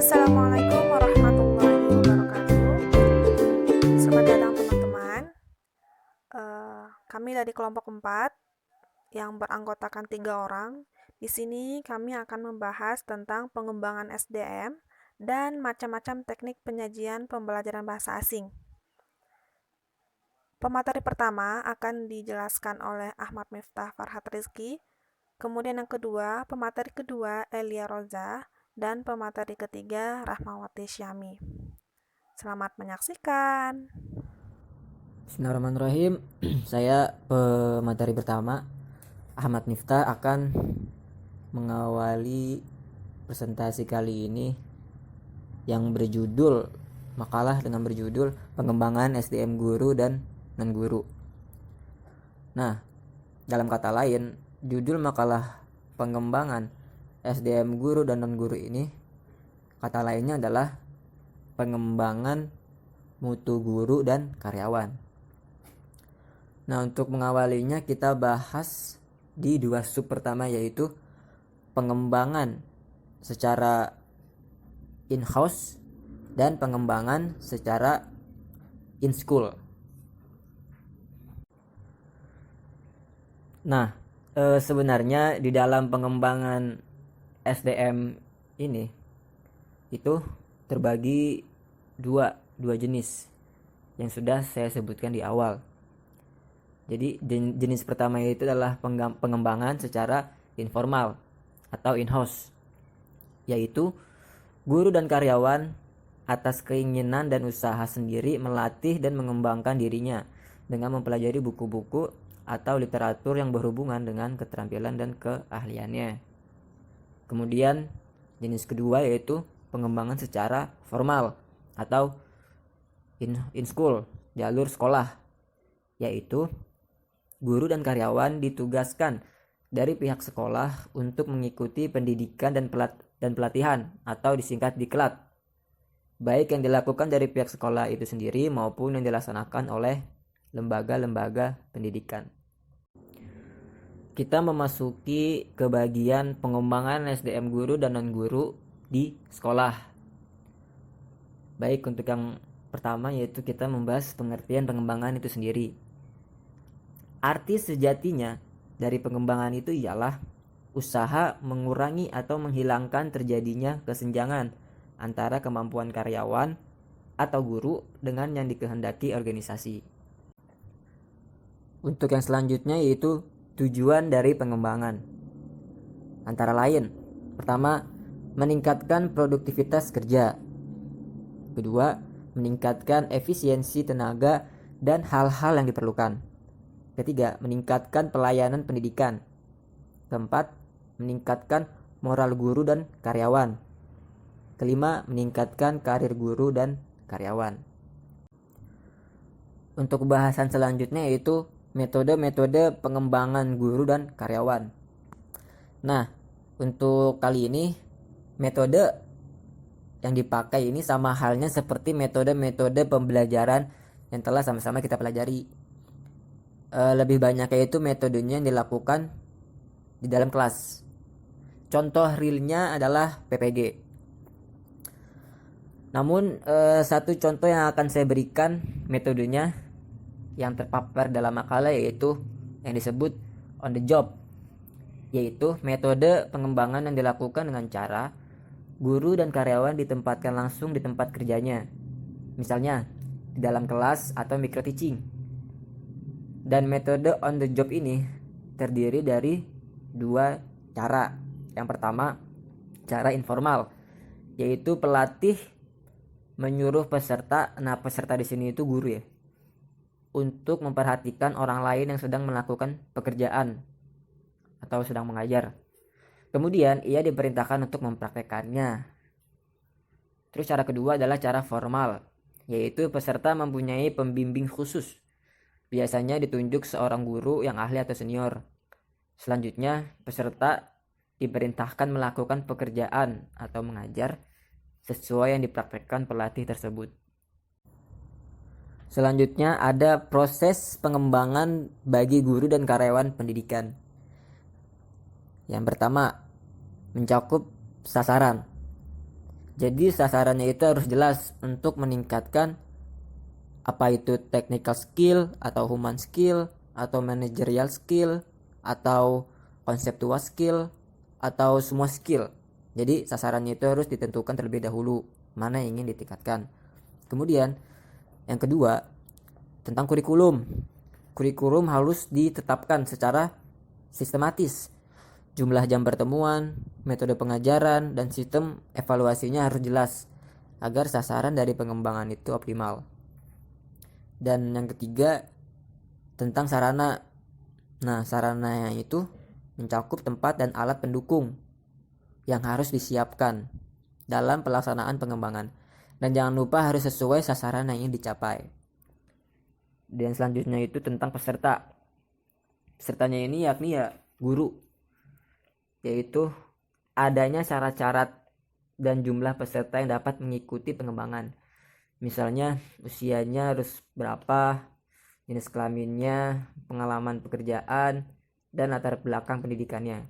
Assalamualaikum warahmatullahi wabarakatuh. Selamat datang teman-teman. Kami dari kelompok 4 yang beranggotakan 3 orang. Di sini kami akan membahas tentang pengembangan SDM dan macam-macam teknik penyajian pembelajaran bahasa asing. Pemateri pertama akan dijelaskan oleh Ahmad Miftah Farhat Rizky. Kemudian yang kedua, pemateri kedua Elia Roza, dan pemateri ketiga Rahmawati Syami. Selamat menyaksikan. Bismillahirrahmanirrahim. Saya pemateri pertama Ahmad Miftah akan mengawali presentasi kali ini yang berjudul makalah dengan berjudul pengembangan SDM guru dan non-guru. Nah, dalam kata lain, judul makalah pengembangan SDM guru dan non-guru ini kata lainnya adalah pengembangan mutu guru dan karyawan. Nah, untuk mengawalinya kita bahas di 2 sub pertama, yaitu pengembangan secara in-house dan pengembangan secara in-school. Nah, sebenarnya di dalam pengembangan SDM ini itu terbagi dua jenis yang sudah saya sebutkan di awal. Jadi jenis pertama itu adalah pengembangan secara informal atau in-house, yaitu guru dan karyawan atas keinginan dan usaha sendiri melatih dan mengembangkan dirinya dengan mempelajari buku-buku atau literatur yang berhubungan dengan keterampilan dan keahliannya. Kemudian jenis kedua yaitu pengembangan secara formal atau in school, jalur sekolah, yaitu guru dan karyawan ditugaskan dari pihak sekolah untuk mengikuti pendidikan dan pelatihan atau disingkat diklat, baik yang dilakukan dari pihak sekolah itu sendiri maupun yang dilaksanakan oleh lembaga-lembaga pendidikan. Kita memasuki ke bagian pengembangan SDM guru dan non-guru di sekolah. Baik, untuk yang pertama yaitu kita membahas pengertian pengembangan itu sendiri. Arti sejatinya dari pengembangan itu ialah usaha mengurangi atau menghilangkan terjadinya kesenjangan antara kemampuan karyawan atau guru dengan yang dikehendaki organisasi. Untuk yang selanjutnya yaitu tujuan dari pengembangan. Antara lain, pertama, meningkatkan produktivitas kerja. Kedua, meningkatkan efisiensi tenaga dan hal-hal yang diperlukan. Ketiga, meningkatkan pelayanan pendidikan. Keempat, meningkatkan moral guru dan karyawan. Kelima, meningkatkan karir guru dan karyawan. Untuk bahasan selanjutnya yaitu metode-metode pengembangan guru dan karyawan. Nah, untuk kali ini metode yang dipakai ini sama halnya seperti metode-metode pembelajaran yang telah sama-sama kita pelajari. Lebih banyak yaitu metodenya yang dilakukan di dalam kelas. Contoh realnya adalah PPG. Namun satu contoh yang akan saya berikan metodenya yang terpapar dalam makalah yaitu yang disebut on the job, yaitu metode pengembangan yang dilakukan dengan cara guru dan karyawan ditempatkan langsung di tempat kerjanya, misalnya di dalam kelas atau micro teaching. Dan metode on the job ini terdiri dari 2 cara. Yang pertama, cara informal, yaitu pelatih menyuruh peserta, nah peserta di sini itu guru ya, untuk memperhatikan orang lain yang sedang melakukan pekerjaan atau sedang mengajar. Kemudian ia diperintahkan untuk mempraktekannya. Terus cara kedua adalah cara formal, yaitu peserta mempunyai pembimbing khusus. Biasanya ditunjuk seorang guru yang ahli atau senior. Selanjutnya, peserta diperintahkan melakukan pekerjaan atau mengajar sesuai yang dipraktekkan pelatih tersebut. Selanjutnya ada proses pengembangan bagi guru dan karyawan pendidikan. Yang pertama, mencakup sasaran. Jadi sasarannya itu harus jelas untuk meningkatkan apa itu technical skill atau human skill atau managerial skill atau conceptual skill atau semua skill. Jadi sasarannya itu harus ditentukan terlebih dahulu mana yang ingin ditingkatkan. Kemudian yang kedua tentang kurikulum. Kurikulum harus ditetapkan secara sistematis. Jumlah jam pertemuan, metode pengajaran, dan sistem evaluasinya harus jelas agar sasaran dari pengembangan itu optimal. Dan yang ketiga tentang sarana. Nah, sarana itu mencakup tempat dan alat pendukung yang harus disiapkan dalam pelaksanaan pengembangan. Dan jangan lupa harus sesuai sasaran yang ingin dicapai. Dan selanjutnya itu tentang peserta. Pesertanya ini yakni ya guru, yaitu adanya syarat-syarat dan jumlah peserta yang dapat mengikuti pengembangan. Misalnya usianya harus berapa, jenis kelaminnya, pengalaman pekerjaan, dan latar belakang pendidikannya.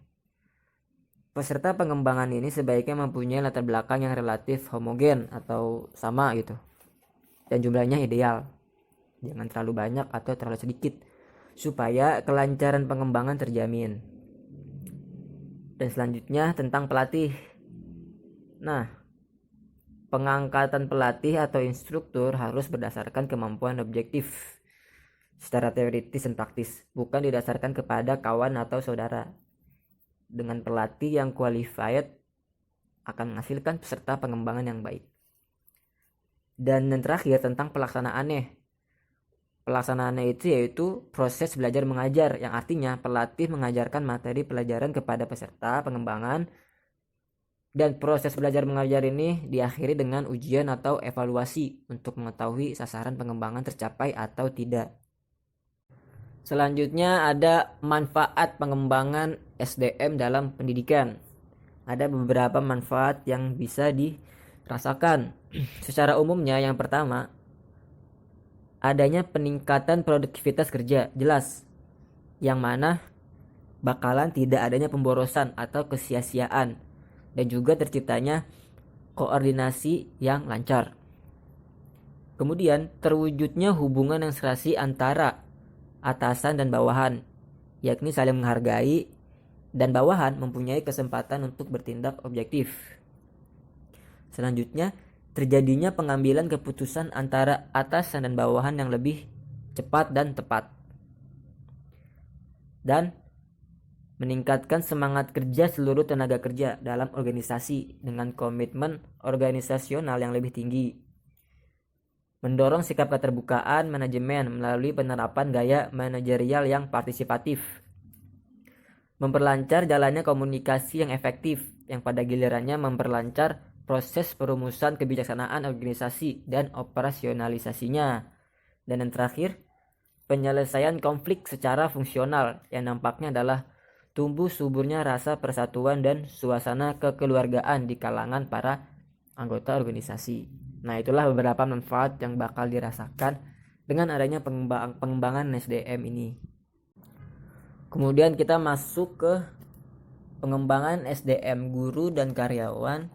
Peserta pengembangan ini sebaiknya mempunyai latar belakang yang relatif homogen atau sama gitu. Dan jumlahnya ideal. Jangan terlalu banyak atau terlalu sedikit supaya kelancaran pengembangan terjamin. Dan selanjutnya tentang pelatih. Nah, pengangkatan pelatih atau instruktur harus berdasarkan kemampuan objektif secara teoritis dan praktis, bukan didasarkan kepada kawan atau saudara. Dengan pelatih yang qualified akan menghasilkan peserta pengembangan yang baik. Dan yang terakhir tentang pelaksanaannya. Pelaksanaannya itu yaitu proses belajar mengajar, yang artinya pelatih mengajarkan materi pelajaran kepada peserta pengembangan. Dan proses belajar mengajar ini diakhiri dengan ujian atau evaluasi untuk mengetahui sasaran pengembangan tercapai atau tidak. Selanjutnya ada manfaat pengembangan SDM dalam pendidikan. Ada beberapa manfaat yang bisa dirasakan. Secara umumnya yang pertama, adanya peningkatan produktivitas kerja, jelas. Yang mana bakalan tidak adanya pemborosan atau kesia-siaan. Dan juga terciptanya koordinasi yang lancar. Kemudian terwujudnya hubungan yang serasi antara atasan dan bawahan, yakni saling menghargai dan bawahan mempunyai kesempatan untuk bertindak objektif. Selanjutnya terjadinya pengambilan keputusan antara atasan dan bawahan yang lebih cepat dan tepat. Dan meningkatkan semangat kerja seluruh tenaga kerja dalam organisasi dengan komitmen organisasional yang lebih tinggi. Mendorong sikap keterbukaan manajemen melalui penerapan gaya manajerial yang partisipatif. Memperlancar jalannya komunikasi yang efektif, yang pada gilirannya memperlancar proses perumusan kebijaksanaan organisasi dan operasionalisasinya. Dan yang terakhir, penyelesaian konflik secara fungsional, yang nampaknya adalah tumbuh suburnya rasa persatuan dan suasana kekeluargaan di kalangan para anggota organisasi. Nah, itulah beberapa manfaat yang bakal dirasakan dengan adanya pengembangan SDM ini. Kemudian kita masuk ke pengembangan SDM guru dan karyawan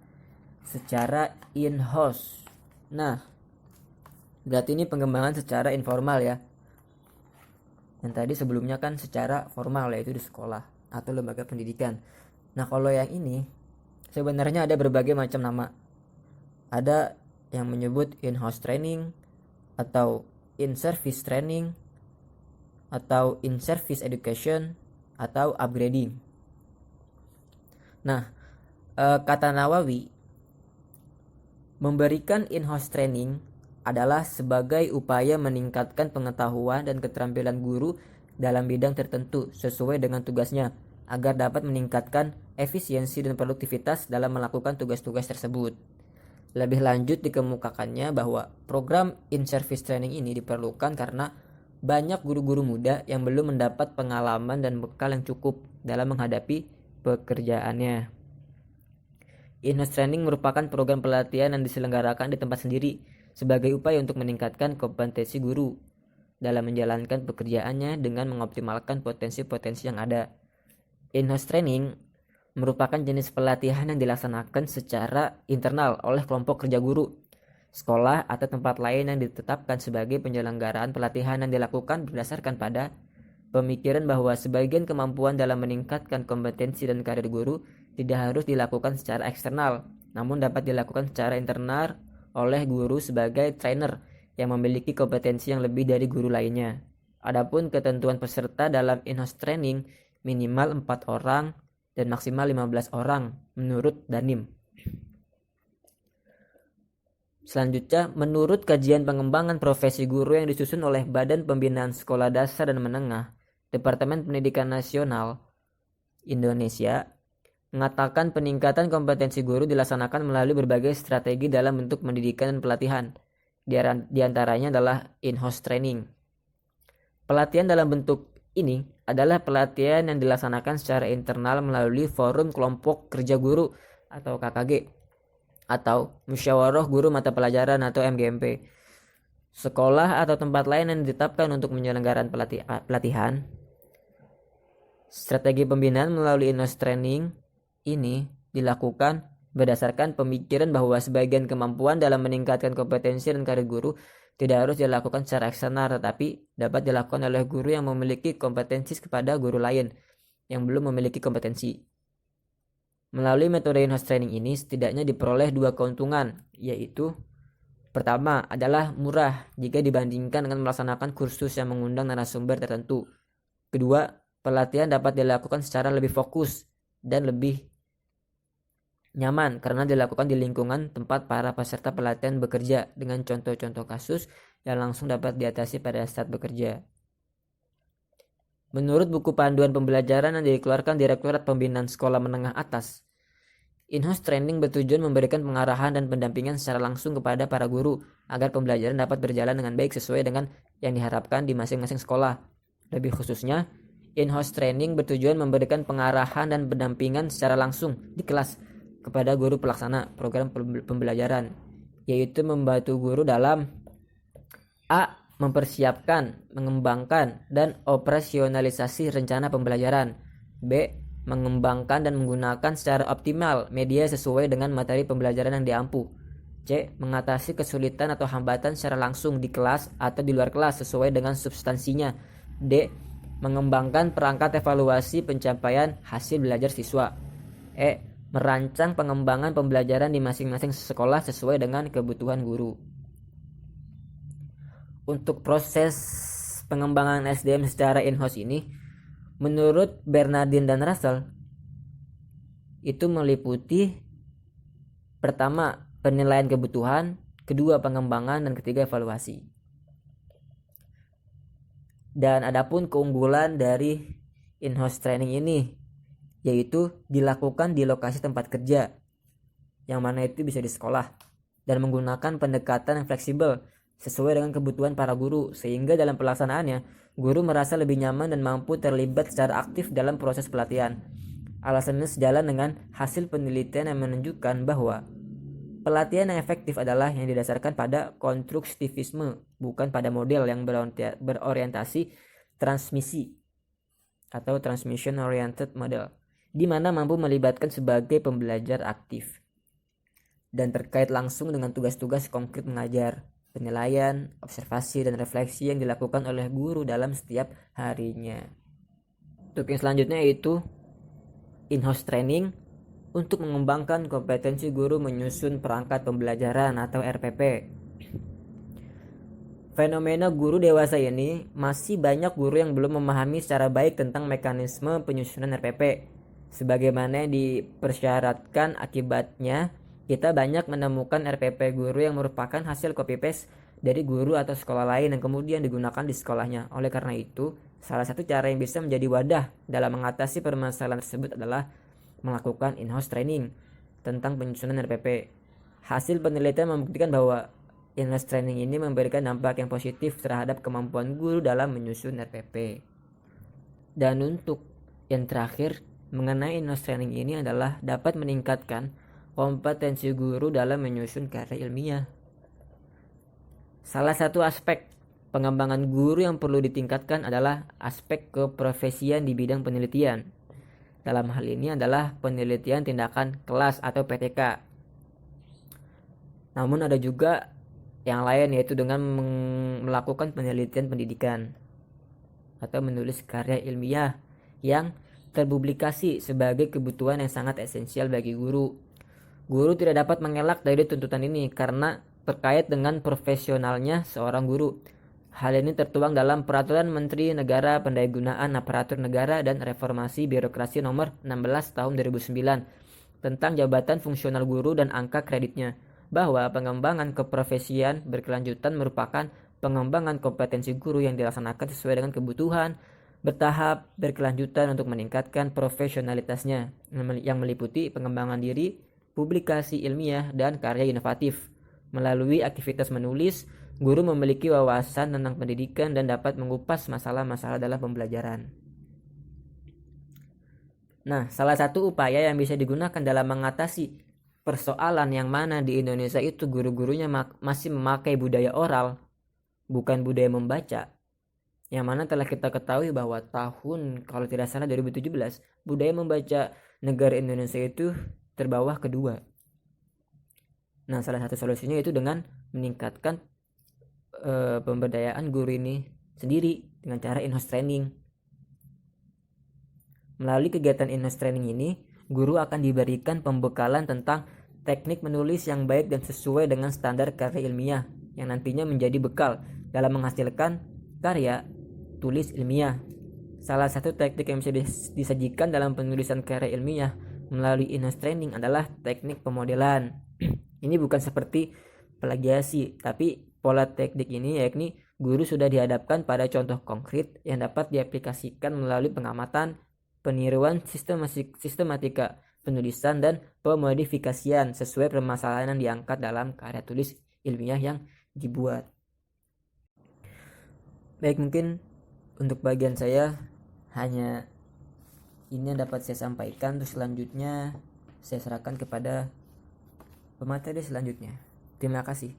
secara in-house. Nah, berarti ini pengembangan secara informal ya. Yang tadi sebelumnya kan secara formal, yaitu di sekolah atau lembaga pendidikan. Nah, kalau yang ini sebenarnya ada berbagai macam nama. Ada yang menyebut in-house training atau in-service training atau in-service education atau upgrading. Nah, kata Nawawi, memberikan in-house training adalah sebagai upaya meningkatkan pengetahuan dan keterampilan guru dalam bidang tertentu sesuai dengan tugasnya agar dapat meningkatkan efisiensi dan produktivitas dalam melakukan tugas-tugas tersebut. Lebih lanjut dikemukakannya bahwa program in-service training ini diperlukan karena banyak guru-guru muda yang belum mendapat pengalaman dan bekal yang cukup dalam menghadapi pekerjaannya. In-house training merupakan program pelatihan yang diselenggarakan di tempat sendiri sebagai upaya untuk meningkatkan kompetensi guru dalam menjalankan pekerjaannya dengan mengoptimalkan potensi-potensi yang ada. In-house training merupakan jenis pelatihan yang dilaksanakan secara internal oleh kelompok kerja guru, sekolah, atau tempat lain yang ditetapkan sebagai penyelenggaraan pelatihan yang dilakukan berdasarkan pada pemikiran bahwa sebagian kemampuan dalam meningkatkan kompetensi dan karir guru tidak harus dilakukan secara eksternal, namun dapat dilakukan secara internal oleh guru sebagai trainer yang memiliki kompetensi yang lebih dari guru lainnya. Adapun ketentuan peserta dalam in-house training minimal 4 orang dan maksimal 15 orang menurut Danim. Selanjutnya, menurut kajian pengembangan profesi guru yang disusun oleh Badan Pembinaan Sekolah Dasar dan Menengah, Departemen Pendidikan Nasional Indonesia, mengatakan peningkatan kompetensi guru dilaksanakan melalui berbagai strategi dalam bentuk pendidikan dan pelatihan. Di antaranya adalah in-house training. Pelatihan dalam bentuk ini adalah pelatihan yang dilaksanakan secara internal melalui forum kelompok kerja guru atau KKG atau musyawarah guru mata pelajaran atau MGMP. Sekolah atau tempat lain yang ditetapkan untuk penyelenggaraan pelatihan. Strategi pembinaan melalui in-house training ini dilakukan berdasarkan pemikiran bahwa sebagian kemampuan dalam meningkatkan kompetensi dan karir guru tidak harus dilakukan secara eksternal, tetapi dapat dilakukan oleh guru yang memiliki kompetensi kepada guru lain yang belum memiliki kompetensi. Melalui metode in-house training ini setidaknya diperoleh 2 keuntungan, yaitu pertama adalah murah jika dibandingkan dengan melaksanakan kursus yang mengundang narasumber tertentu. Kedua, pelatihan dapat dilakukan secara lebih fokus dan lebih nyaman karena dilakukan di lingkungan tempat para peserta pelatihan bekerja dengan contoh-contoh kasus yang langsung dapat diatasi pada saat bekerja. Menurut buku panduan pembelajaran yang dikeluarkan Direktorat Pembinaan Sekolah Menengah Atas, in-house training bertujuan memberikan pengarahan dan pendampingan secara langsung kepada para guru agar pembelajaran dapat berjalan dengan baik sesuai dengan yang diharapkan di masing-masing sekolah. Lebih khususnya, in-house training bertujuan memberikan pengarahan dan pendampingan secara langsung di kelas kepada guru pelaksana program pembelajaran, yaitu membantu guru dalam A. Mempersiapkan, mengembangkan, dan operasionalisasi rencana pembelajaran. B. Mengembangkan dan menggunakan secara optimal media sesuai dengan materi pembelajaran yang diampu. C. Mengatasi kesulitan atau hambatan secara langsung di kelas atau di luar kelas sesuai dengan substansinya. D. Mengembangkan perangkat evaluasi pencapaian hasil belajar siswa. E. Merancang pengembangan pembelajaran di masing-masing sekolah sesuai dengan kebutuhan guru. Untuk proses pengembangan SDM secara in-house ini, menurut Bernardin dan Russell, itu meliputi pertama, penilaian kebutuhan, kedua, pengembangan, dan ketiga, evaluasi. Dan adapun keunggulan dari in-house training ini, yaitu dilakukan di lokasi tempat kerja, yang mana itu bisa di sekolah, dan menggunakan pendekatan yang fleksibel sesuai dengan kebutuhan para guru, sehingga dalam pelaksanaannya, guru merasa lebih nyaman dan mampu terlibat secara aktif dalam proses pelatihan. Alasannya sejalan dengan hasil penelitian yang menunjukkan bahwa pelatihan yang efektif adalah yang didasarkan pada konstruktivisme, bukan pada model yang berorientasi transmisi atau transmission oriented model, di mana mampu melibatkan sebagai pembelajar aktif dan terkait langsung dengan tugas-tugas konkret mengajar, penilaian, observasi, dan refleksi yang dilakukan oleh guru dalam setiap harinya. Untuk yang selanjutnya yaitu in-house training untuk mengembangkan kompetensi guru menyusun perangkat pembelajaran atau RPP. Fenomena guru dewasa ini masih banyak guru yang belum memahami secara baik tentang mekanisme penyusunan RPP. Sebagaimana dipersyaratkan, akibatnya kita banyak menemukan RPP guru yang merupakan hasil copy-paste dari guru atau sekolah lain yang kemudian digunakan di sekolahnya. Oleh karena itu, salah satu cara yang bisa menjadi wadah dalam mengatasi permasalahan tersebut adalah melakukan in-house training tentang penyusunan RPP. Hasil penelitian membuktikan bahwa in-house training ini memberikan dampak yang positif terhadap kemampuan guru dalam menyusun RPP. Dan untuk yang terakhir, mengenai in-house training ini adalah dapat meningkatkan kompetensi guru dalam menyusun karya ilmiah. Salah satu aspek pengembangan guru yang perlu ditingkatkan adalah aspek keprofesian di bidang penelitian. Dalam hal ini adalah penelitian tindakan kelas atau PTK. Namun ada juga yang lain, yaitu dengan melakukan penelitian pendidikan atau menulis karya ilmiah yang terpublikasi sebagai kebutuhan yang sangat esensial bagi guru. Guru tidak dapat mengelak dari tuntutan ini karena terkait dengan profesionalnya seorang guru. Hal ini tertuang dalam Peraturan Menteri Negara Pendayagunaan Aparatur Negara dan Reformasi Birokrasi Nomor 16 Tahun 2009 tentang jabatan fungsional guru dan angka kreditnya, bahwa pengembangan keprofesian berkelanjutan merupakan pengembangan kompetensi guru yang dilaksanakan sesuai dengan kebutuhan, bertahap, berkelanjutan untuk meningkatkan profesionalitasnya, yang meliputi pengembangan diri, publikasi ilmiah, dan karya inovatif. Melalui aktivitas menulis, guru memiliki wawasan tentang pendidikan dan dapat mengupas masalah-masalah dalam pembelajaran. Nah, salah satu upaya yang bisa digunakan dalam mengatasi persoalan yang mana di Indonesia itu guru-gurunya masih memakai budaya oral, bukan budaya membaca. Yang mana telah kita ketahui bahwa tahun, kalau tidak salah 2017, budaya membaca negara Indonesia itu terbawah kedua. Nah, salah satu solusinya itu dengan meningkatkan pemberdayaan guru ini sendiri dengan cara in-house training. Melalui kegiatan in-house training ini, guru akan diberikan pembekalan tentang teknik menulis yang baik dan sesuai dengan standar karya ilmiah yang nantinya menjadi bekal dalam menghasilkan karya tulis ilmiah. Salah satu teknik yang bisa disajikan dalam penulisan karya ilmiah melalui in-house training adalah teknik pemodelan. Ini bukan seperti plagiasi, tapi pola teknik ini yakni guru sudah dihadapkan pada contoh konkret yang dapat diaplikasikan melalui pengamatan, peniruan sistematika penulisan dan pemodifikasian sesuai permasalahan yang diangkat dalam karya tulis ilmiah yang dibuat. Baik, mungkin untuk bagian saya hanya ini yang dapat saya sampaikan. Untuk selanjutnya saya serahkan kepada pemateri selanjutnya. Terima kasih.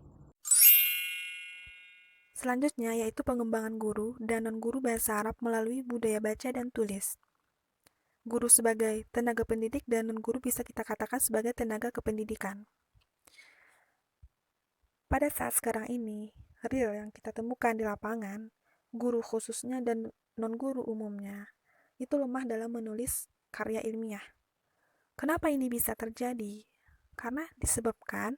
Selanjutnya yaitu pengembangan guru dan non-guru bahasa Arab melalui budaya baca dan tulis. Guru sebagai tenaga pendidik dan non-guru bisa kita katakan sebagai tenaga kependidikan. Pada saat sekarang ini, real yang kita temukan di lapangan, guru khususnya dan non-guru umumnya, itu lemah dalam menulis karya ilmiah. Kenapa ini bisa terjadi? Karena disebabkan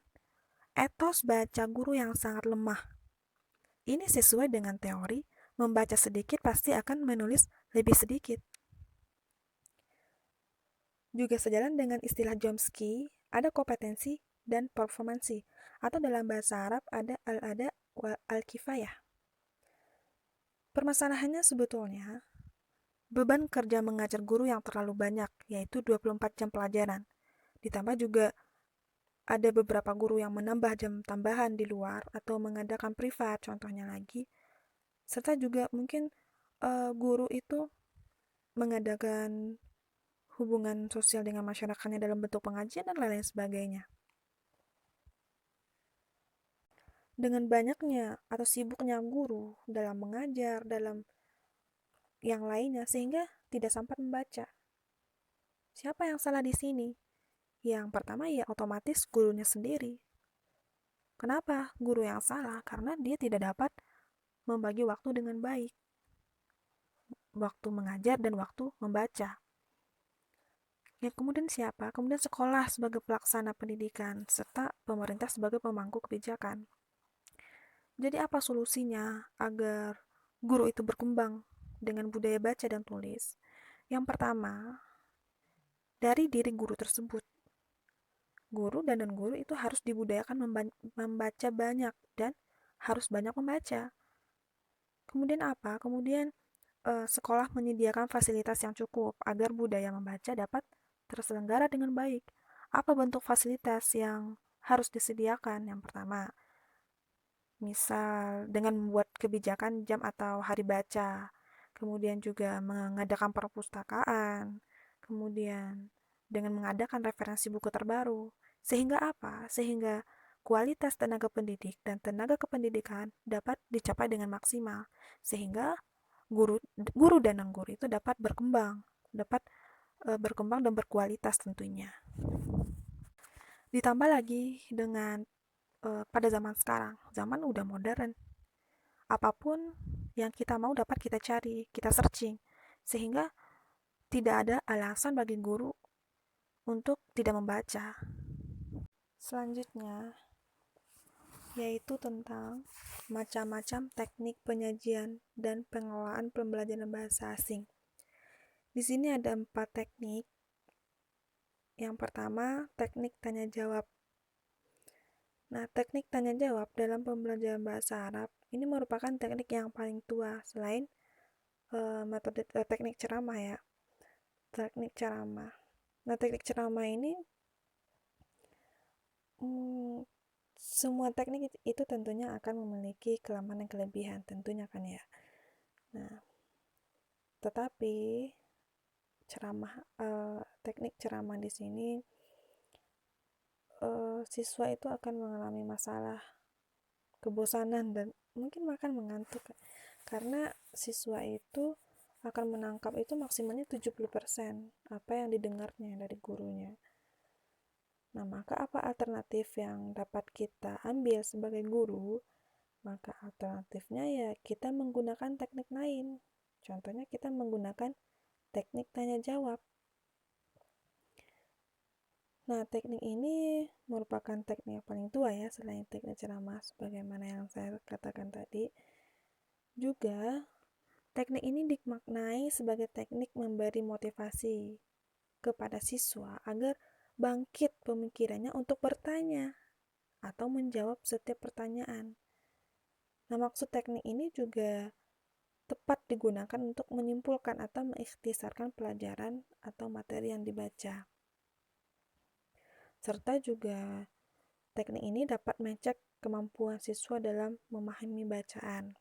etos baca guru yang sangat lemah. Ini sesuai dengan teori, membaca sedikit pasti akan menulis lebih sedikit. Juga sejalan dengan istilah Chomsky, ada kompetensi dan performansi, atau dalam bahasa Arab ada al-ada wa al-kifayah. Permasalahannya sebetulnya, beban kerja mengajar guru yang terlalu banyak, yaitu 24 jam pelajaran. Ditambah juga ada beberapa guru yang menambah jam tambahan di luar atau mengadakan privat, contohnya lagi. Serta juga mungkin guru itu mengadakan hubungan sosial dengan masyarakatnya dalam bentuk pengajian dan lain-lain sebagainya. Dengan banyaknya atau sibuknya guru dalam mengajar, dalam yang lainnya, sehingga tidak sempat membaca. Siapa yang salah di sini? Yang pertama ya otomatis gurunya sendiri. Kenapa guru yang salah? Karena dia tidak dapat membagi waktu dengan baik. Waktu mengajar dan waktu membaca. Ya, kemudian siapa? Kemudian sekolah sebagai pelaksana pendidikan, serta pemerintah sebagai pemangku kebijakan. Jadi apa solusinya agar guru itu berkembang dengan budaya baca dan tulis? Yang pertama, dari diri guru tersebut. Guru dan non-guru itu harus dibudayakan membaca banyak dan harus banyak membaca. Kemudian apa? Kemudian sekolah menyediakan fasilitas yang cukup agar budaya membaca dapat terselenggara dengan baik. Apa bentuk fasilitas yang harus disediakan? Yang pertama, misal dengan membuat kebijakan jam atau hari baca, kemudian juga mengadakan perpustakaan, kemudian dengan mengadakan referensi buku terbaru. Sehingga apa? Sehingga kualitas tenaga pendidik dan tenaga kependidikan dapat dicapai dengan maksimal. Sehingga guru dan non-guru itu dapat berkembang, dapat berkembang dan berkualitas tentunya. Ditambah lagi dengan pada zaman sekarang, zaman udah modern. Apapun yang kita mau dapat kita cari, kita searching. Sehingga tidak ada alasan bagi guru untuk tidak membaca. Selanjutnya, yaitu tentang macam-macam teknik penyajian dan pengelolaan pembelajaran bahasa asing. Di sini ada 4 teknik. Yang pertama, teknik tanya jawab. Nah, teknik tanya jawab dalam pembelajaran bahasa Arab ini merupakan teknik yang paling tua selain metode teknik ceramah ya. Teknik ceramah. Nah, teknik ceramah ini semua teknik itu tentunya akan memiliki kelemahan dan kelebihan tentunya kan ya. Nah, tetapi teknik ceramah di sini siswa itu akan mengalami masalah kebosanan dan mungkin bahkan mengantuk karena siswa itu akan menangkap itu maksimalnya 70% apa yang didengarnya dari gurunya. Nah, maka apa alternatif yang dapat kita ambil sebagai guru? Maka alternatifnya ya kita menggunakan teknik lain. Contohnya kita menggunakan teknik tanya jawab. Nah, teknik ini merupakan teknik yang paling tua ya selain teknik ceramah sebagaimana yang saya katakan tadi. Juga teknik ini dimaknai sebagai teknik memberi motivasi kepada siswa agar bangkit pemikirannya untuk bertanya atau menjawab setiap pertanyaan. Nah, maksud teknik ini juga tepat digunakan untuk menyimpulkan atau mengikhtisarkan pelajaran atau materi yang dibaca. Serta juga teknik ini dapat mengecek kemampuan siswa dalam memahami bacaan.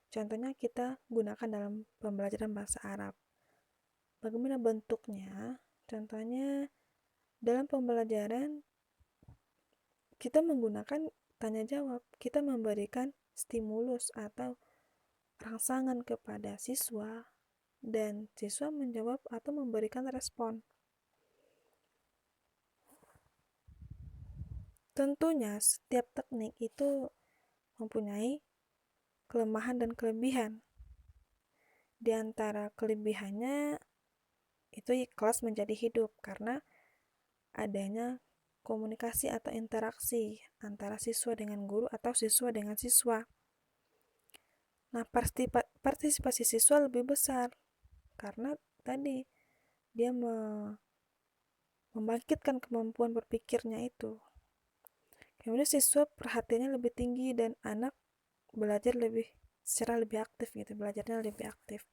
Contohnya kita gunakan dalam pembelajaran bahasa Arab. Bagaimana bentuknya? Contohnya dalam pembelajaran kita menggunakan tanya jawab. Kita memberikan stimulus atau rangsangan kepada siswa dan siswa menjawab atau memberikan respon. Tentunya setiap teknik itu mempunyai kelemahan dan kelebihan. Di antara kelebihannya itu kelas menjadi hidup karena adanya komunikasi atau interaksi antara siswa dengan guru atau siswa dengan siswa. Nah, partisipasi siswa lebih besar karena tadi dia membangkitkan kemampuan berpikirnya itu. Kemudian siswa perhatiannya lebih tinggi dan anak belajar secara lebih aktif gitu, belajarnya lebih aktif.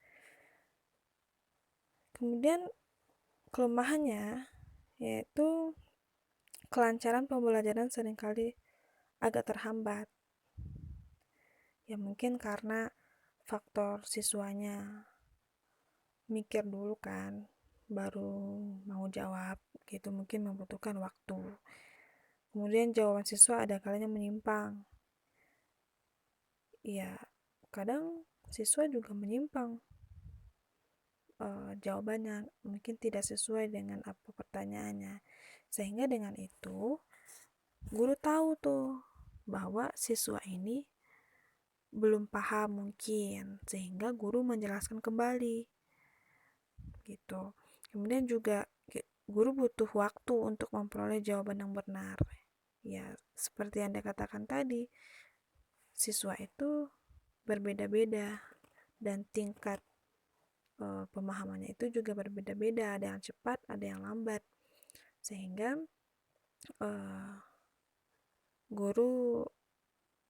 Kemudian kelemahannya yaitu kelancaran pembelajaran seringkali agak terhambat. Ya mungkin karena faktor siswanya mikir dulu kan, baru mau jawab gitu, mungkin membutuhkan waktu. Kemudian jawaban siswa ada kalanya menyimpang. Ya, kadang siswa juga menyimpang jawabannya, mungkin tidak sesuai dengan apa pertanyaannya. Sehingga dengan itu, guru tahu tuh bahwa siswa ini belum paham mungkin, sehingga guru menjelaskan kembali. Gitu. Kemudian juga guru butuh waktu untuk memperoleh jawaban yang benar. Ya, seperti yang dikatakan tadi, siswa itu berbeda-beda dan tingkat pemahamannya itu juga berbeda-beda, ada yang cepat, ada yang lambat. Sehingga guru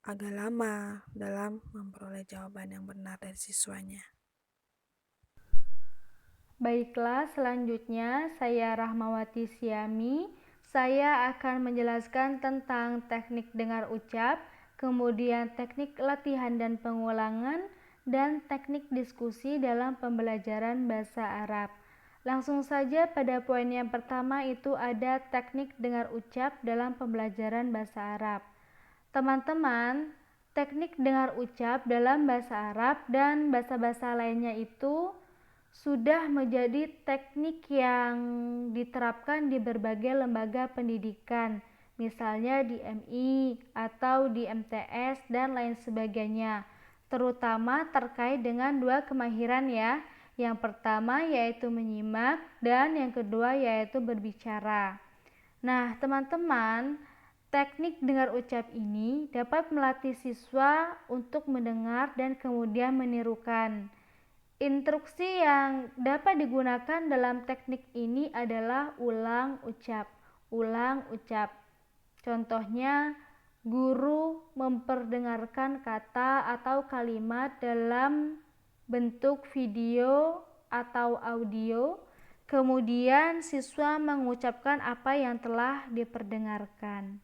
agak lama dalam memperoleh jawaban yang benar dari siswanya. Baiklah, selanjutnya saya Rahmawati Syami. Saya akan menjelaskan tentang teknik dengar ucap, kemudian teknik latihan dan pengulangan, dan teknik diskusi dalam pembelajaran bahasa Arab. Langsung saja pada poin yang pertama itu ada teknik dengar ucap dalam pembelajaran bahasa Arab. Teman-teman, teknik dengar ucap dalam bahasa Arab dan bahasa-bahasa lainnya itu sudah menjadi teknik yang diterapkan di berbagai lembaga pendidikan, misalnya di MI atau di MTS dan lain sebagainya, terutama terkait dengan dua kemahiran ya. Yang pertama yaitu menyimak dan yang kedua yaitu berbicara. Nah, teman-teman, teknik dengar ucap ini dapat melatih siswa untuk mendengar dan kemudian menirukan. Instruksi yang dapat digunakan dalam teknik ini adalah ulang ucap, ulang ucap. Contohnya, guru memperdengarkan kata atau kalimat dalam bentuk video atau audio, kemudian siswa mengucapkan apa yang telah diperdengarkan.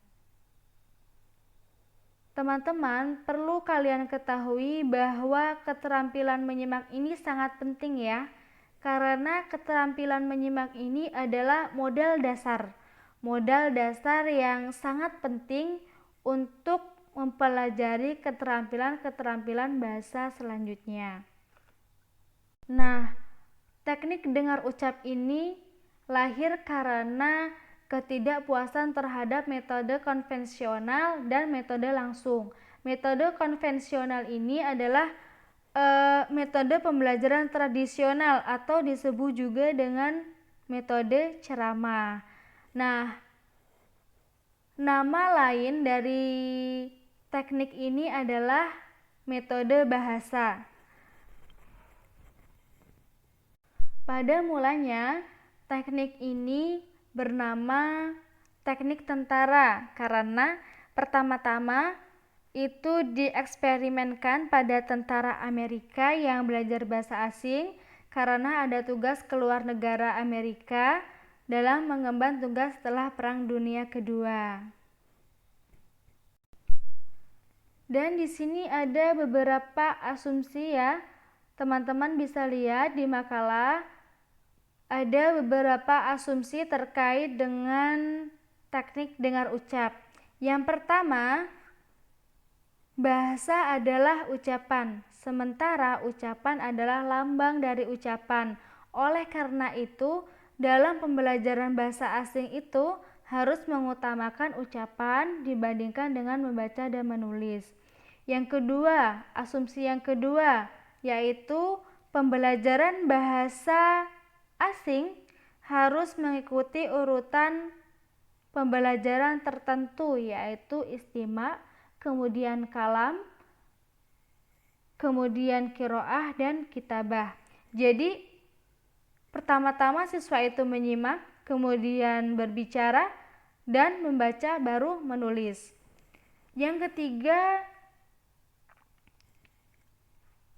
Teman-teman, perlu kalian ketahui bahwa keterampilan menyimak ini sangat penting ya, karena keterampilan menyimak ini adalah modal dasar yang sangat penting untuk mempelajari keterampilan-keterampilan bahasa selanjutnya. Nah, teknik dengar ucap ini lahir karena ketidakpuasan terhadap metode konvensional dan metode langsung. Metode konvensional ini adalah metode pembelajaran tradisional atau disebut juga dengan metode ceramah. Nah, nama lain dari teknik ini adalah metode bahasa. Pada mulanya, teknik ini bernama teknik tentara karena pertama-tama itu dieksperimenkan pada tentara Amerika yang belajar bahasa asing karena ada tugas keluar negara Amerika dalam mengemban tugas setelah Perang Dunia Kedua. Dan di sini ada beberapa asumsi ya. Teman-teman bisa lihat di makalah ada beberapa asumsi terkait dengan teknik dengar ucap. Yang pertama, bahasa adalah ucapan, sementara ucapan adalah lambang dari ucapan. Oleh karena itu, dalam pembelajaran bahasa asing itu harus mengutamakan ucapan dibandingkan dengan membaca dan menulis. Yang kedua, asumsi yang kedua, yaitu pembelajaran bahasa asing harus mengikuti urutan pembelajaran tertentu, yaitu istima, kemudian kalam, kemudian qiraah dan kitabah. Jadi pertama-tama siswa itu menyimak, kemudian berbicara dan membaca baru menulis. Yang ketiga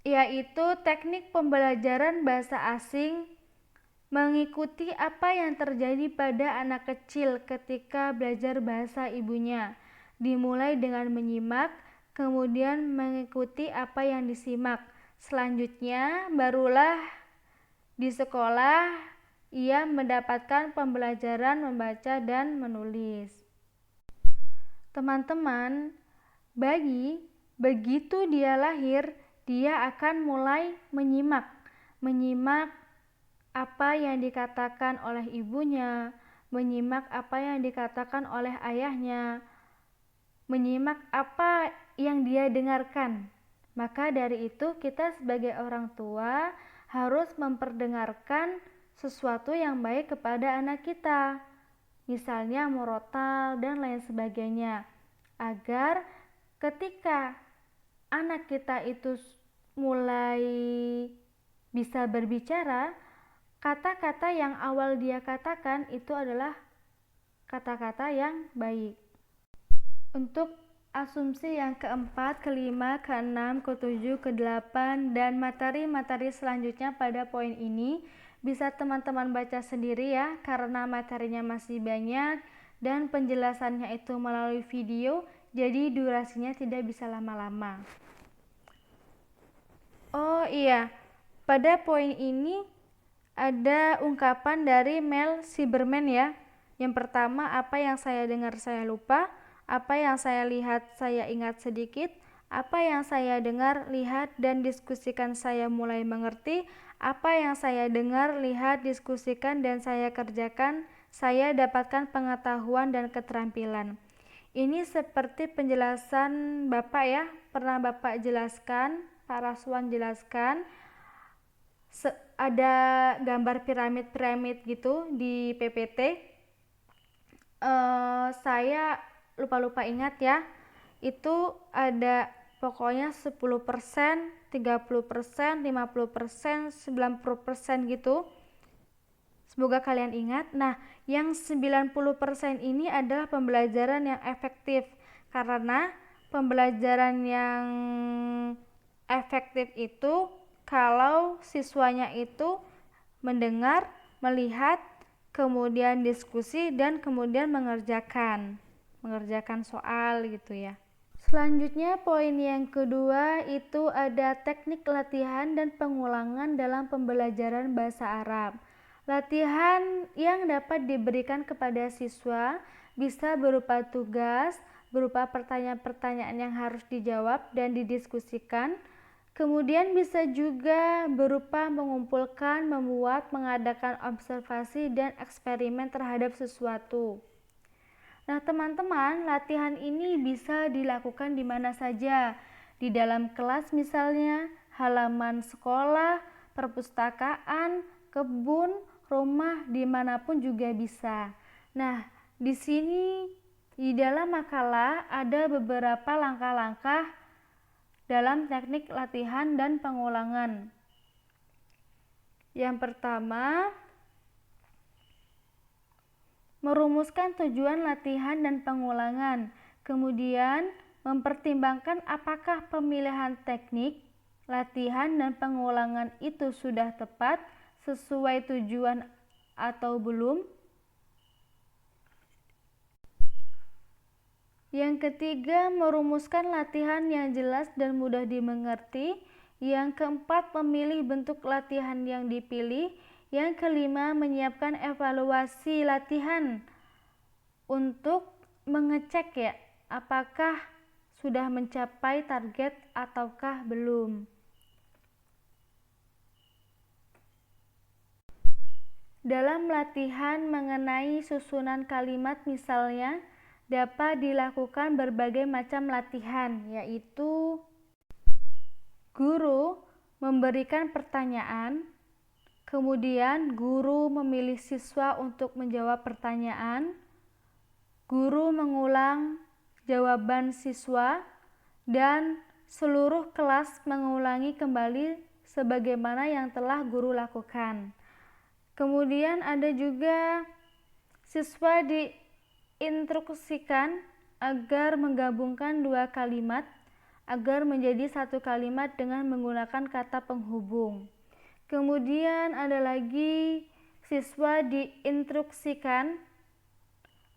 yaitu teknik pembelajaran bahasa asing mengikuti apa yang terjadi pada anak kecil ketika belajar bahasa ibunya, dimulai dengan menyimak, kemudian mengikuti apa yang disimak. Selanjutnya barulah di sekolah ia mendapatkan pembelajaran membaca dan menulis. Teman-teman, begitu dia lahir, dia akan mulai menyimak apa yang dikatakan oleh ibunya, menyimak apa yang dikatakan oleh ayahnya, menyimak apa yang dia dengarkan. Maka dari itu kita sebagai orang tua harus memperdengarkan sesuatu yang baik kepada anak kita, misalnya murotal dan lain sebagainya, agar ketika anak kita itu mulai bisa berbicara, kata-kata yang awal dia katakan itu adalah kata-kata yang baik. Untuk asumsi yang keempat, kelima, keenam, ketujuh, kedelapan, dan materi-materi selanjutnya pada poin ini bisa teman-teman baca sendiri ya, karena materinya masih banyak dan penjelasannya itu melalui video, jadi durasinya tidak bisa lama-lama. Oh iya, pada poin ini ada ungkapan dari Mel Siberman ya. Yang pertama, apa yang saya dengar saya lupa, apa yang saya lihat saya ingat sedikit, apa yang saya dengar, lihat, dan diskusikan saya mulai mengerti, Apa yang saya dengar, lihat, diskusikan, dan saya kerjakan, saya dapatkan pengetahuan dan keterampilan. Ini seperti penjelasan Bapak ya, pernah Bapak jelaskan, Pak Raswan jelaskan, ada gambar piramid-piramid gitu di PPT. Saya lupa-lupa ingat ya, itu ada pokoknya 10%, 30%, 50%, 90% gitu. Semoga kalian ingat. Nah, yang 90% ini adalah pembelajaran yang efektif, karena pembelajaran yang efektif itu kalau siswanya itu mendengar, melihat, kemudian diskusi, dan kemudian mengerjakan soal gitu ya. Selanjutnya poin yang kedua itu ada teknik latihan dan pengulangan dalam pembelajaran bahasa Arab. Latihan yang dapat diberikan kepada siswa bisa berupa tugas, berupa pertanyaan-pertanyaan yang harus dijawab dan didiskusikan. Kemudian bisa juga berupa mengumpulkan, membuat, mengadakan observasi dan eksperimen terhadap sesuatu. Nah, teman-teman, latihan ini bisa dilakukan di mana saja. Di dalam kelas misalnya, halaman sekolah, perpustakaan, kebun, rumah, dimanapun juga bisa. Nah, di sini di dalam makalah ada beberapa langkah-langkah dalam teknik latihan dan pengulangan. Yang pertama, merumuskan tujuan latihan dan pengulangan, kemudian mempertimbangkan apakah pemilihan teknik, latihan, dan pengulangan itu sudah tepat, sesuai tujuan atau belum. Yang ketiga, merumuskan latihan yang jelas dan mudah dimengerti. Yang keempat, memilih bentuk latihan yang dipilih. Yang kelima, menyiapkan evaluasi latihan untuk mengecek ya, apakah sudah mencapai target ataukah belum. Dalam latihan mengenai susunan kalimat misalnya, dapat dilakukan berbagai macam latihan, yaitu guru memberikan pertanyaan, kemudian guru memilih siswa untuk menjawab pertanyaan, guru mengulang jawaban siswa, dan seluruh kelas mengulangi kembali sebagaimana yang telah guru lakukan. Kemudian ada juga siswa diinstruksikan agar menggabungkan dua kalimat agar menjadi satu kalimat dengan menggunakan kata penghubung. Kemudian ada lagi siswa diinstruksikan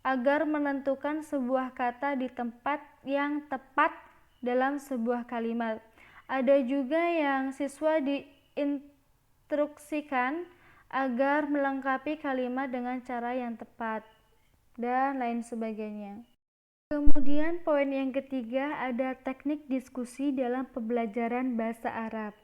agar menentukan sebuah kata di tempat yang tepat dalam sebuah kalimat. Ada juga yang siswa diinstruksikan agar melengkapi kalimat dengan cara yang tepat, dan lain sebagainya. Kemudian poin yang ketiga ada teknik diskusi dalam pembelajaran bahasa Arab.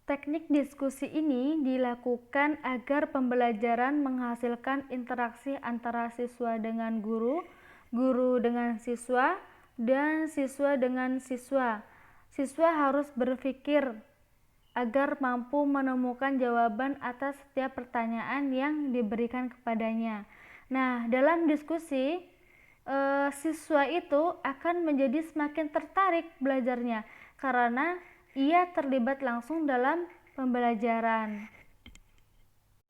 Teknik diskusi ini dilakukan agar pembelajaran menghasilkan interaksi antara siswa dengan guru, guru dengan siswa, dan siswa dengan siswa. Siswa harus berpikir agar mampu menemukan jawaban atas setiap pertanyaan yang diberikan kepadanya. Nah, dalam diskusi, siswa itu akan menjadi semakin tertarik belajarnya karena ia terlibat langsung dalam pembelajaran.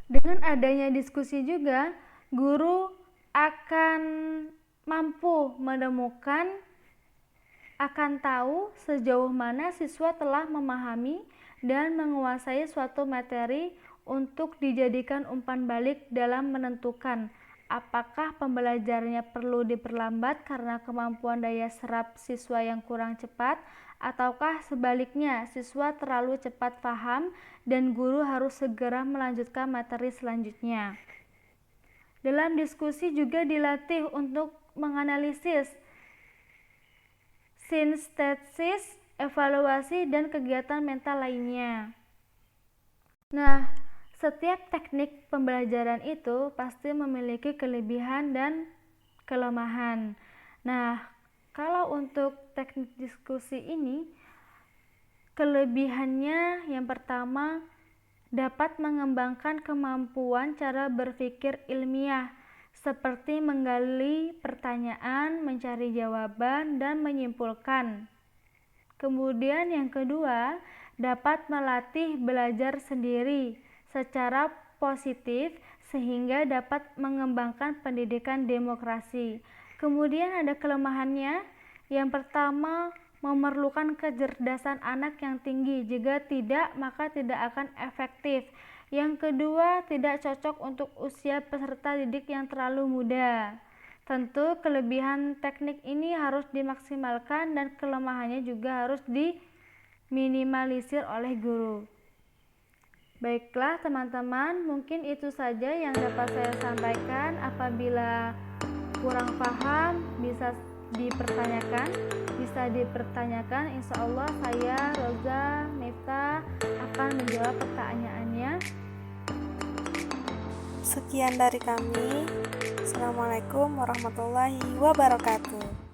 Dengan adanya diskusi juga, guru akan mampu menemukan, akan tahu sejauh mana siswa telah memahami dan menguasai suatu materi untuk dijadikan umpan balik dalam menentukan apakah pembelajarannya perlu diperlambat karena kemampuan daya serap siswa yang kurang cepat, ataukah sebaliknya siswa terlalu cepat paham dan guru harus segera melanjutkan materi selanjutnya. Dalam diskusi juga dilatih untuk menganalisis, sintesis, evaluasi, dan kegiatan mental lainnya. Nah, setiap teknik pembelajaran itu pasti memiliki kelebihan dan kelemahan. Nah, kalau untuk teknik diskusi ini, kelebihannya yang pertama dapat mengembangkan kemampuan cara berpikir ilmiah, seperti menggali pertanyaan, mencari jawaban, dan menyimpulkan. Kemudian yang kedua, dapat melatih belajar sendiri secara positif sehingga dapat mengembangkan pendidikan demokrasi. Kemudian ada kelemahannya. Yang pertama, memerlukan kecerdasan anak yang tinggi. Jika tidak, maka tidak akan efektif. Yang kedua, tidak cocok untuk usia peserta didik yang terlalu muda. Tentu kelebihan teknik ini harus dimaksimalkan dan kelemahannya juga harus diminimalisir oleh guru. Baiklah teman-teman, mungkin itu saja yang dapat saya sampaikan. Apabila kurang paham bisa dipertanyakan. Insya Allah saya Roza Miftah akan menjawab pertanyaannya. Sekian dari kami. Assalamualaikum warahmatullahi wabarakatuh.